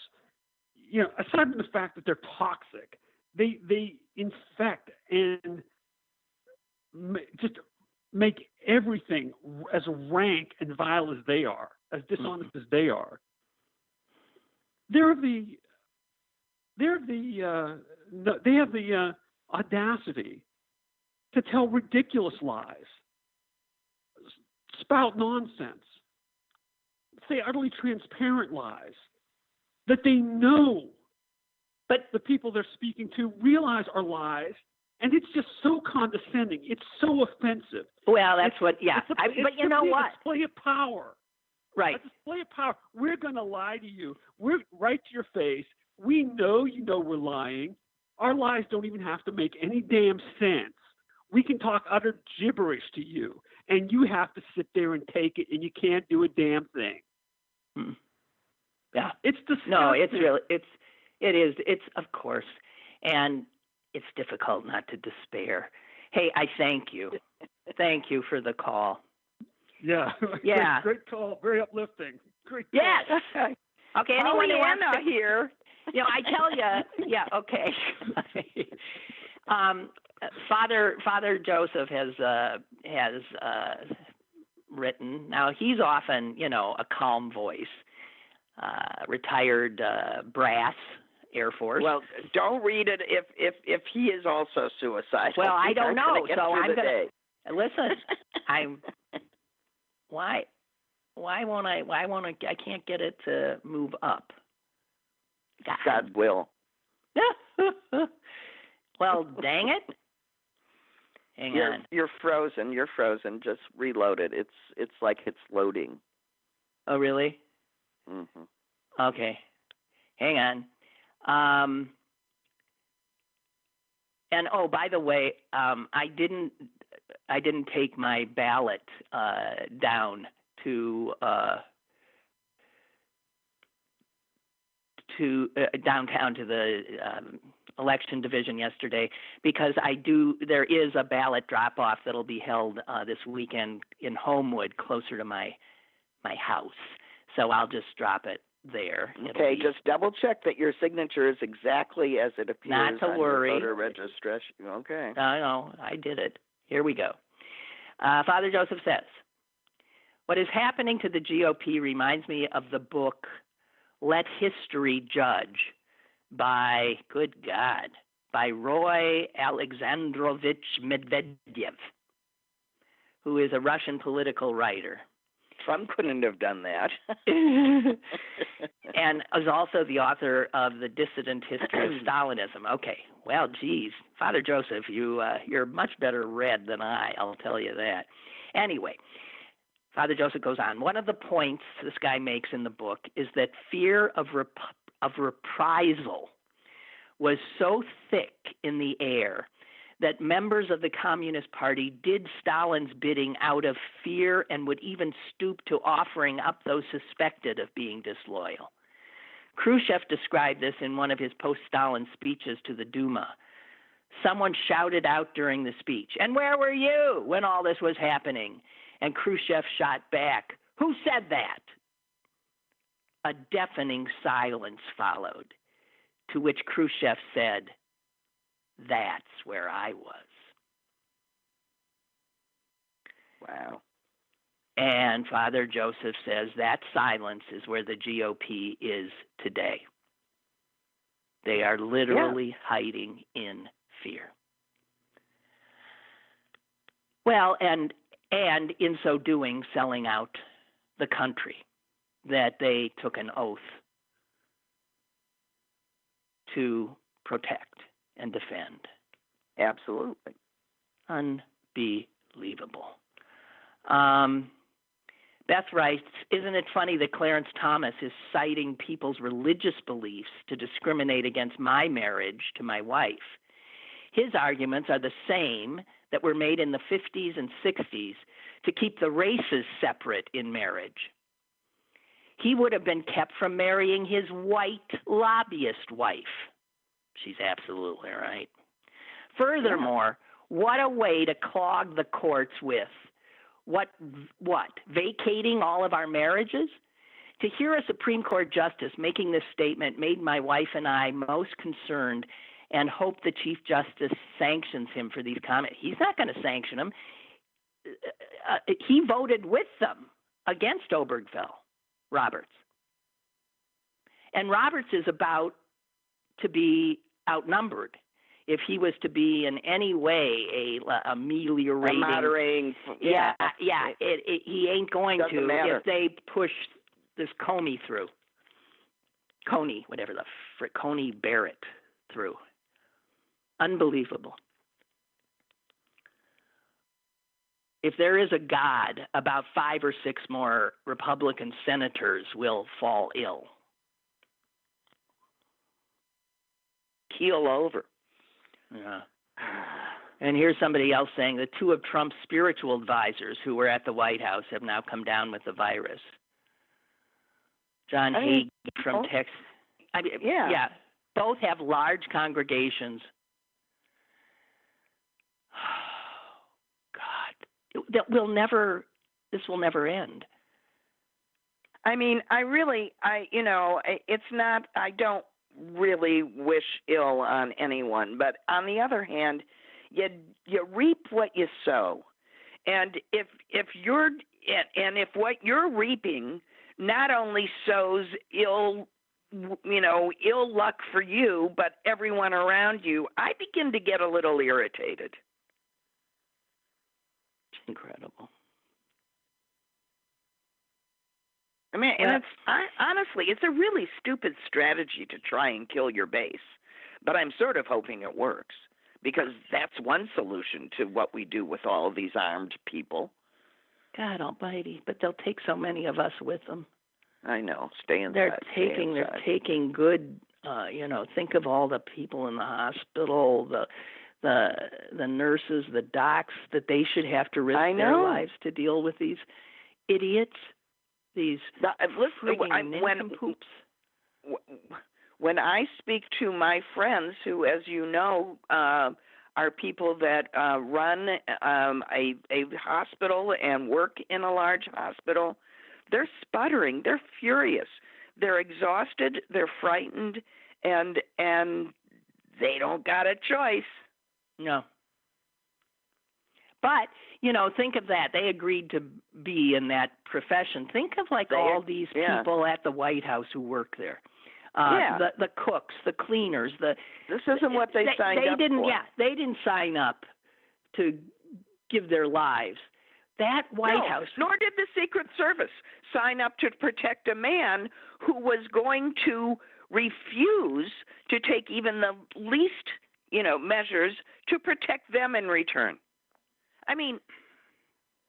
S4: aside from the fact that they're toxic, they infect and just make everything as rank and vile as they are, as dishonest as they are. They have the audacity to tell ridiculous lies, spout nonsense, say utterly transparent lies that they know, but the people they're speaking to realize are lies, and it's just so condescending. It's so offensive.
S2: Well, that's but you know what?
S4: A display of power.
S2: Right.
S4: A display of power. We're going to lie to you. We're right to your face. We know we're lying. Our lies don't even have to make any damn sense. We can talk utter gibberish to you, and you have to sit there and take it, and you can't do a damn thing.
S2: Yeah.
S4: It's disgusting.
S2: No, it's really, it is, of course, and it's difficult not to despair. Hey, I thank you. Thank you for the call.
S4: Yeah.
S2: Yeah.
S4: Great call. Very uplifting. Great call.
S2: Yes. Okay. Anyone who wants to
S3: here.
S2: I tell you. Yeah. Okay. Father Joseph has written. Now he's often, a calm voice, retired brass Air Force.
S3: Well, don't read it if he is also suicidal.
S2: Well, I don't know, so I'm
S3: gonna
S2: listen. Why won't I can't get it to move up.
S3: God will.
S2: Well, dang it. Hang on.
S3: You're frozen. Just reload it. It's like it's loading.
S2: Oh, really?
S3: Mhm.
S2: Okay. Hang on. And by the way, I didn't take my ballot down to downtown to the election division yesterday, because there is a ballot drop off that'll be held this weekend in Homewood, closer to my house. So I'll just drop it there.
S3: Okay, just double check that your signature is exactly as it appears
S2: not to
S3: on
S2: worry.
S3: Your voter registration. Okay.
S2: No, I did it. Here we go. Father Joseph says, what is happening to the GOP reminds me of the book Let History Judge by Roy Alexandrovich Medvedev, who is a Russian political writer.
S3: Trump couldn't have done that.
S2: And is also the author of The Dissident History of Stalinism. Okay, well, geez, Father Joseph, you're much better read than I'll tell you that. Anyway, Father Joseph goes on. One of the points this guy makes in the book is that fear of reprisal was so thick in the air that members of the Communist Party did Stalin's bidding out of fear and would even stoop to offering up those suspected of being disloyal. Khrushchev described this in one of his post-Stalin speeches to the Duma. Someone shouted out during the speech, "And where were you when all this was happening?" And Khrushchev shot back, "Who said that?" A deafening silence followed, to which Khrushchev said, "That's where I was."
S3: Wow.
S2: And Father Joseph says that silence is where the GOP is today. They are literally hiding in fear. Well, and in so doing, selling out the country that they took an oath to protect and defend.
S3: Absolutely.
S2: Unbelievable. Beth writes, isn't it funny that Clarence Thomas is citing people's religious beliefs to discriminate against my marriage to my wife? His arguments are the same that were made in the 50s and 60s to keep the races separate in marriage. He would have been kept from marrying his white lobbyist wife. She's absolutely right. Furthermore, what a way to clog the courts with what? Vacating all of our marriages? To hear a Supreme Court justice making this statement made my wife and I most concerned and hope the Chief Justice sanctions him for these comments. He's not going to sanction him. He voted with them against Obergefell, Roberts. And Roberts is about to be outnumbered. If he was to be in any way a ameliorating,
S3: moderating,
S2: he ain't going to
S3: matter.
S2: if they push this Coney Barrett through. Unbelievable. If there is a God, about 5 or 6 more Republican senators will fall ill.
S3: Keel over.
S2: Yeah. And here's somebody else saying that 2 of Trump's spiritual advisors who were at the White House have now come down with the virus. John Hagee from Texas. Both have large congregations. God, this will never end.
S3: I mean, it's not, I don't really wish ill on anyone, but on the other hand, you reap what you sow. And if what you're reaping not only sows ill luck for you, but everyone around you, I begin to get a little irritated.
S2: It's incredible.
S3: I mean, and honestly, it's a really stupid strategy to try and kill your base. But I'm sort of hoping it works, because that's one solution to what we do with all of these armed people.
S2: God almighty, but they'll take so many of us with them.
S3: I know. Stay inside.
S2: They're taking good, think of all the people in the hospital, the nurses, the docs, that they should have to risk their lives to deal with these idiots, these nincompoops.
S3: When I speak to my friends who, as you know, are people that run a hospital and work in a large hospital, they're sputtering. They're furious. They're exhausted. They're frightened, and they don't got a choice.
S2: No. But, think of that. They agreed to be in that profession. Think of all these people at the White House who work there. The cooks, the cleaners.
S3: This isn't what they signed up for.
S2: Yeah, they didn't sign up to give their lives. That White House.
S3: Nor did the Secret Service sign up to protect a man who was going to refuse to take even the least, measures to protect them in return. I mean,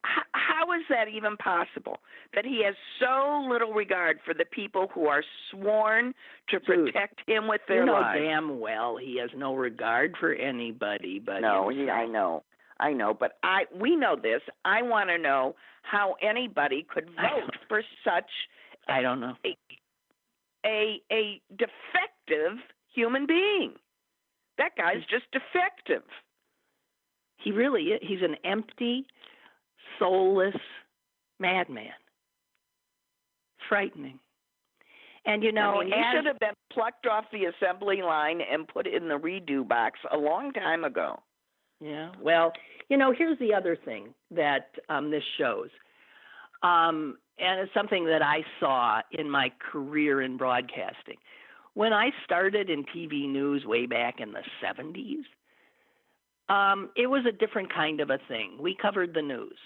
S3: how is that even possible? That he has so little regard for the people who are sworn to protect him with their lives.
S2: Damn well he has no regard for anybody but himself.
S3: I know, but we know this. I want to know how anybody could vote for such
S2: I don't know.
S3: A defective human being. That guy's just defective.
S2: He really is. He's an empty, soulless madman. Frightening. And,
S3: he should have been plucked off the assembly line and put in the redo box a long time ago.
S2: Yeah. Well, here's the other thing that this shows. And it's something that I saw in my career in broadcasting. When I started in TV news way back in the 70s, it was a different kind of a thing. We covered the news.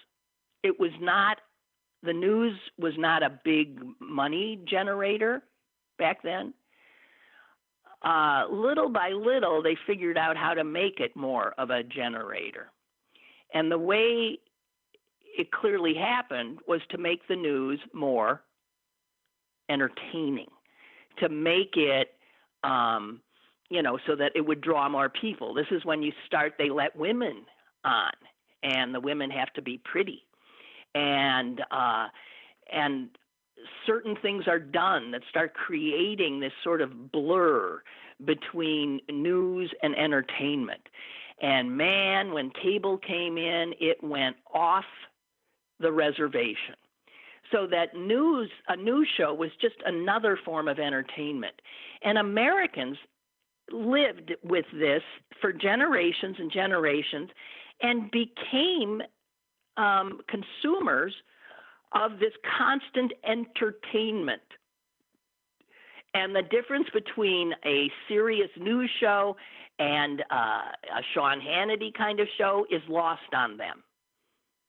S2: The news was not a big money generator back then. Little by little, they figured out how to make it more of a generator. And the way it clearly happened was to make the news more entertaining, to make it, so that it would draw more people. This is when they let women on, and the women have to be pretty. And certain things are done that start creating this sort of blur between news and entertainment. And man, when cable came in, it went off the reservation. So that a news show was just another form of entertainment. And Americans lived with this for generations and generations and became consumers of this constant entertainment. And the difference between a serious news show and a Sean Hannity kind of show is lost on them.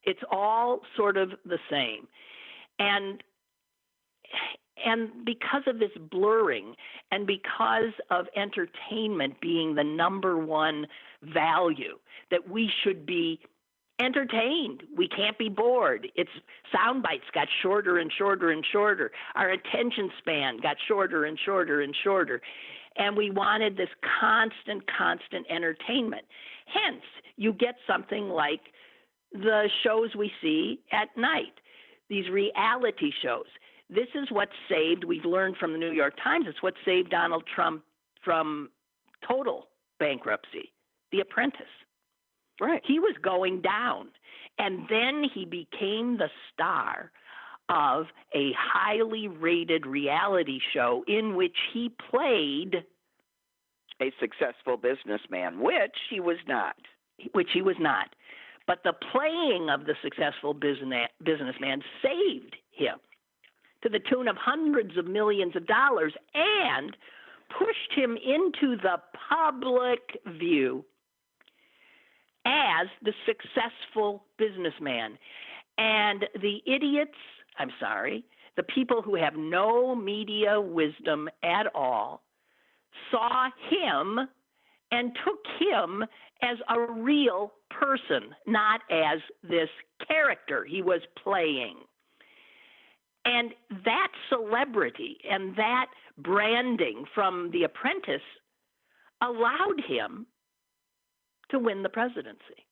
S2: It's all sort of the same. And because of this blurring and because of entertainment being the number one value, that we should be entertained. We can't be bored. Its sound bites got shorter and shorter and shorter. Our attention span got shorter and shorter and shorter. And we wanted this constant entertainment. Hence, you get something like the shows we see at night, these reality shows. This is what saved, we've learned from the New York Times, it's what saved Donald Trump from total bankruptcy, The Apprentice.
S3: Right.
S2: He was going down. And then he became the star of a highly rated reality show in which he played
S3: a successful businessman, which he was not.
S2: But the playing of the successful businessman saved him to the tune of hundreds of millions of dollars and pushed him into the public view as the successful businessman. And the idiots, the people who have no media wisdom at all, saw him and took him as a real person, not as this character he was playing. And that celebrity and that branding from The Apprentice allowed him to win the presidency.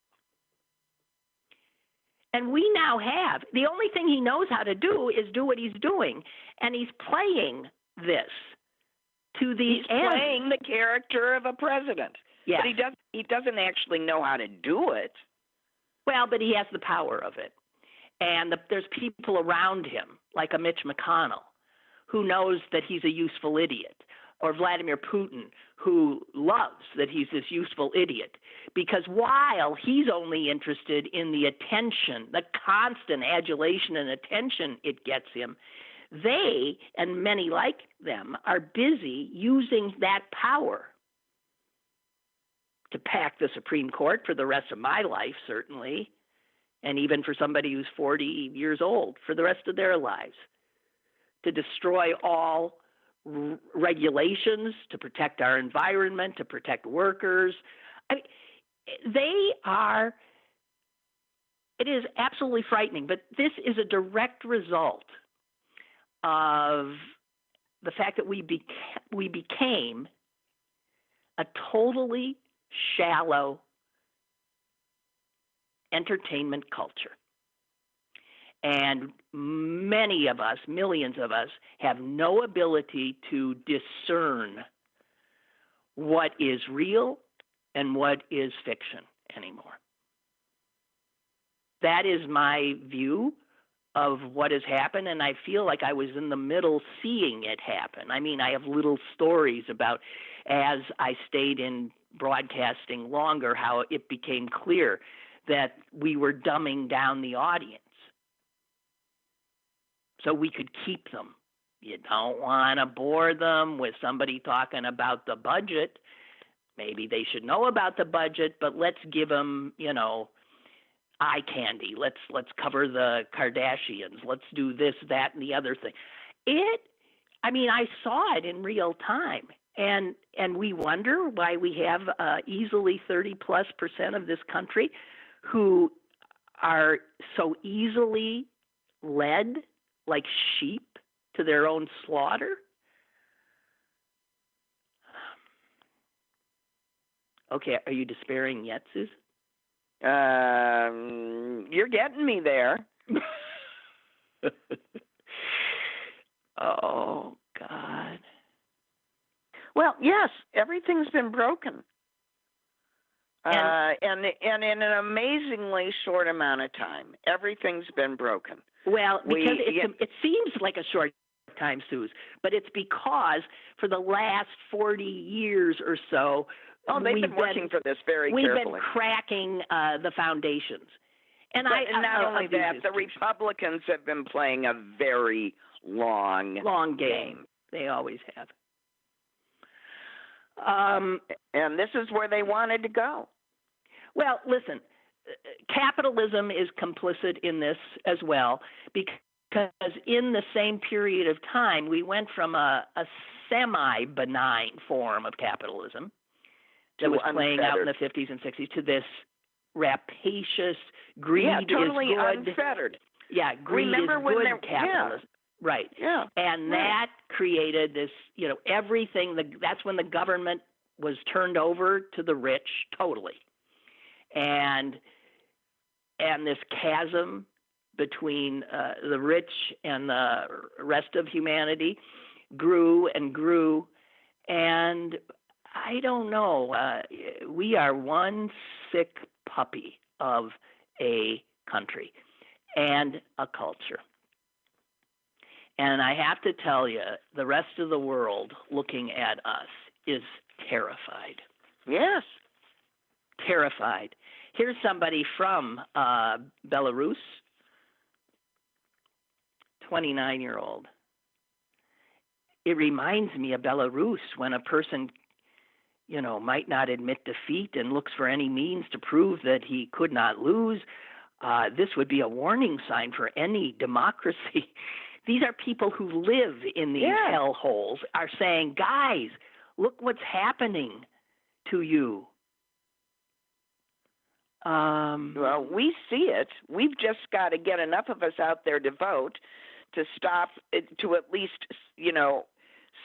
S2: And we now have, the only thing he knows how to do is do what he's doing. And he's playing this to the
S3: end. He's playing the character of a president.
S2: Yes.
S3: But he doesn't actually know how to do it.
S2: Well, but he has the power of it. And there's people around him, like a Mitch McConnell, who knows that he's a useful idiot, or Vladimir Putin, who loves that he's this useful idiot. Because while he's only interested in the attention, the constant adulation and attention it gets him, they, and many like them, are busy using that power to pack the Supreme Court for the rest of my life, certainly, and even for somebody who's 40 years old, for the rest of their lives, to destroy all regulations, to protect our environment, to protect workers. I mean, it is absolutely frightening, but this is a direct result of the fact that we became a totally shallow entertainment culture. And many of us, millions of us, have no ability to discern what is real and what is fiction anymore. That is my view of what has happened, and I feel like I was in the middle seeing it happen. I mean, I have little stories about, as I stayed in broadcasting longer, how it became clear that we were dumbing down the audience so we could keep them. You don't want to bore them with somebody talking about the budget. Maybe they should know about the budget, but let's give them, eye candy. Let's cover the Kardashians. Let's do this, that, and the other thing. I saw it in real time. And we wonder why we have easily 30+% of this country who are so easily led like sheep to their own slaughter. Okay, are you despairing yet, Susan?
S3: You're getting me there. Oh, God. Well, yes, everything's been broken. And in an amazingly short amount of time, everything's been broken.
S2: Well, because it seems like a short time, Suze, but it's because for the last 40 years or so,
S3: they've been working for this very carefully.
S2: We've been cracking the foundations. And
S3: not only that, the Republicans have been playing a very long game.
S2: They always have.
S3: And this is where they wanted to go.
S2: Well, listen, capitalism is complicit in this as well, because in the same period of time, we went from a semi-benign form of capitalism that was playing out in the 50s and 60s to this rapacious, greed
S3: totally
S2: is good.
S3: Unfettered.
S2: Yeah, greed is good capitalism.
S3: Yeah.
S2: Right.
S3: Yeah.
S2: And that created this, everything. That's when the government was turned over to the rich totally. And this chasm between the rich and the rest of humanity grew and grew. And I don't know. We are one sick puppy of a country and a culture. And I have to tell you, the rest of the world looking at us is terrified.
S3: Yes.
S2: Terrified. Here's somebody from Belarus, 29-year-old. It reminds me of Belarus when a person, might not admit defeat and looks for any means to prove that he could not lose. This would be a warning sign for any democracy. These are people who live in these hellholes are saying, guys, look what's happening to you.
S3: Well, we see it. We've just got to get enough of us out there to vote to stop it, to at least,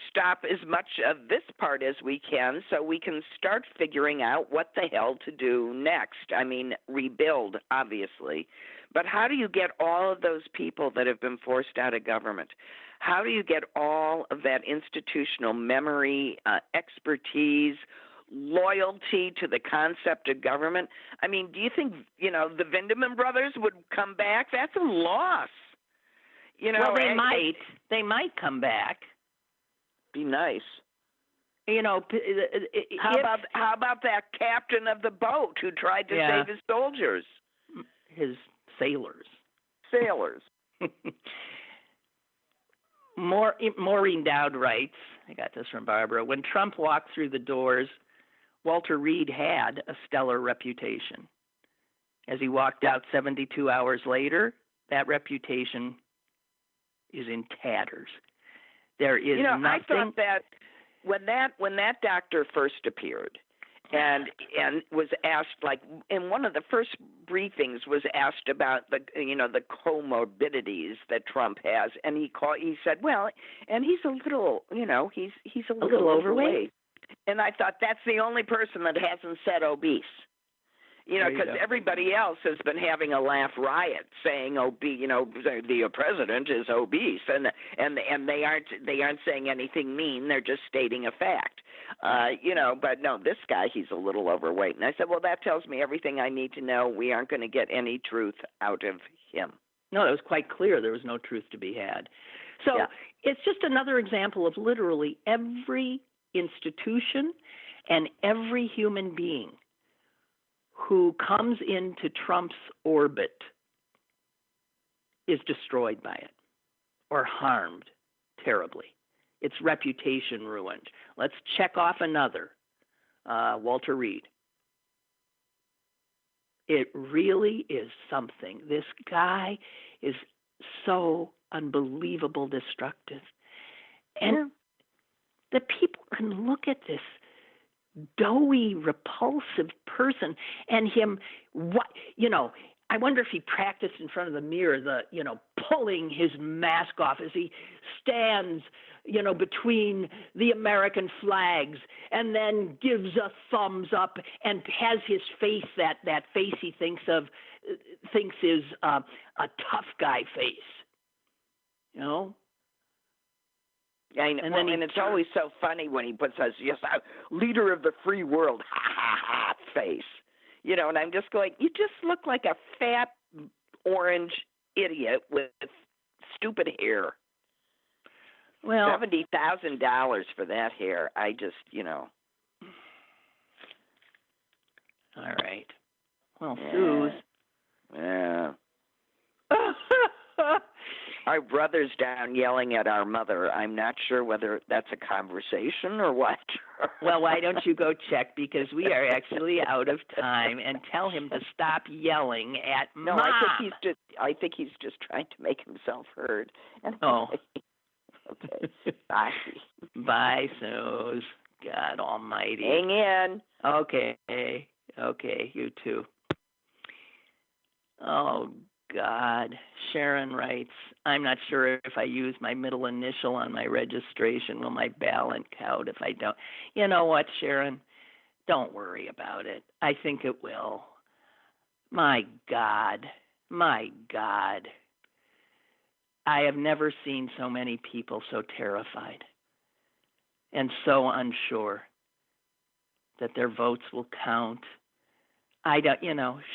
S3: stop as much of this part as we can so we can start figuring out what the hell to do next. I mean, rebuild, obviously. But how do you get all of those people that have been forced out of government? How do you get all of that institutional memory, expertise, loyalty to the concept of government? I mean, do you think, the Vindeman brothers would come back? That's a loss.
S2: Well, they might. They might come back.
S3: Be nice.
S2: How
S3: about that captain of the boat who tried to save his soldiers?
S2: His sailors. Maureen Dowd writes, I got this from Barbara, when Trump walked through the doors, Walter Reed had a stellar reputation. As he walked out 72 hours later, that reputation is in tatters. There is nothing.
S3: I thought that when that doctor first appeared and was asked, like, in one of the first briefings was asked about the comorbidities that Trump has, and he said, well, and he's a little, he's a little overweight. And I thought that's the only person that hasn't said obese. Because everybody else has been having a laugh riot saying the president is obese, and they aren't saying anything mean. They're just stating a fact. But no, this guy, he's a little overweight. And I said, well, that tells me everything I need to know. We aren't going to get any truth out of him.
S2: No, it was quite clear there was no truth to be had. So it's just another example of literally every institution and every human being who comes into Trump's orbit is destroyed by it or harmed terribly. Its reputation ruined. Let's check off another, Walter Reed. It really is something. This guy is so unbelievable destructive. And the people can look at this doughy, repulsive person and him, I wonder if he practiced in front of the mirror, pulling his mask off as he stands, between the American flags and then gives a thumbs up and has his face, that face he thinks is a tough guy face,
S3: I know,
S2: And then
S3: and it's always so funny when he puts us, yes, leader of the free world, ha ha ha, face. You know, and I'm just going, you just look like a fat orange idiot with stupid hair.
S2: Well,
S3: $70,000 for that hair. I just,
S2: all right. Well,
S3: Yeah.
S2: Suze.
S3: Yeah. Our brother's down yelling at our mother. I'm not sure whether that's a conversation or what.
S2: Well, why don't you go check, because we are actually out of time, and tell him to stop yelling at
S3: No,
S2: Mom.
S3: I think he's just trying to make himself heard.
S2: Oh.
S3: Okay. Bye.
S2: Bye, Suze. God almighty.
S3: Hang in.
S2: Okay. Okay, you too. Oh, God. Sharon writes, I'm not sure if I use my middle initial on my registration, will my balance count if I don't? You know what, Sharon? Don't worry about it. I think it will. My God. My God. I have never seen so many people so terrified and so unsure that their votes will count. I don't,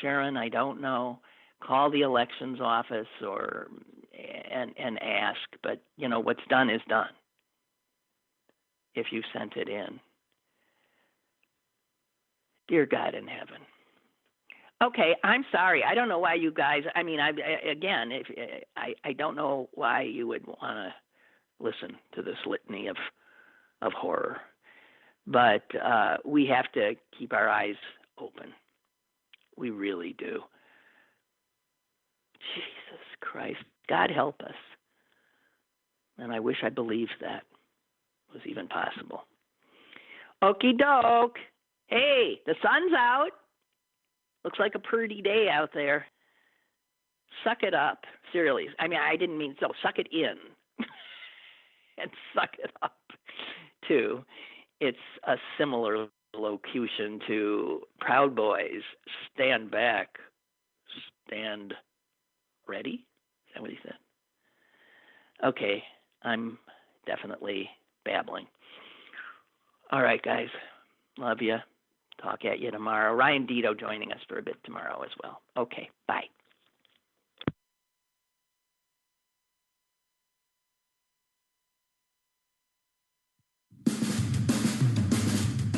S2: Sharon, I don't know. Call the elections office and ask, but what's done is done. If you sent it in, dear God in heaven. Okay, I'm sorry. I don't know why you guys. I mean, I don't know why you would want to listen to this litany of horror, but we have to keep our eyes open. We really do. Jesus Christ, God help us. And I wish I believed that was even possible. Okie doke. Hey, the sun's out. Looks like a pretty day out there. Suck it up. Seriously. I mean, I didn't mean so. Suck it in. And suck it up, too. It's a similar locution to Proud Boys. Stand back. Stand ready? Is that what he said? Okay. I'm definitely babbling. All right, guys. Love you. Talk at you tomorrow. Ryan Dito joining us for a bit tomorrow as well. Okay, bye.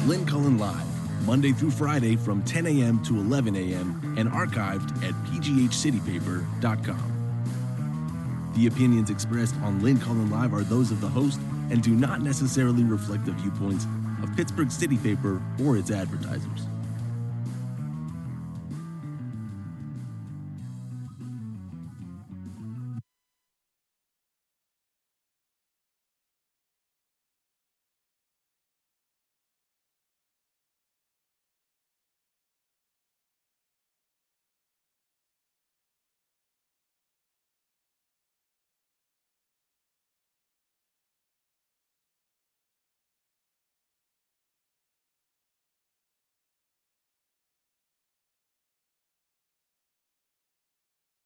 S1: Lynn Cullen Live, Monday through Friday from 10 a.m. to 11 a.m. and archived at pghcitypaper.com. The opinions expressed on Lynn Cullen Live are those of the host and do not necessarily reflect the viewpoints of Pittsburgh City Paper or its advertisers.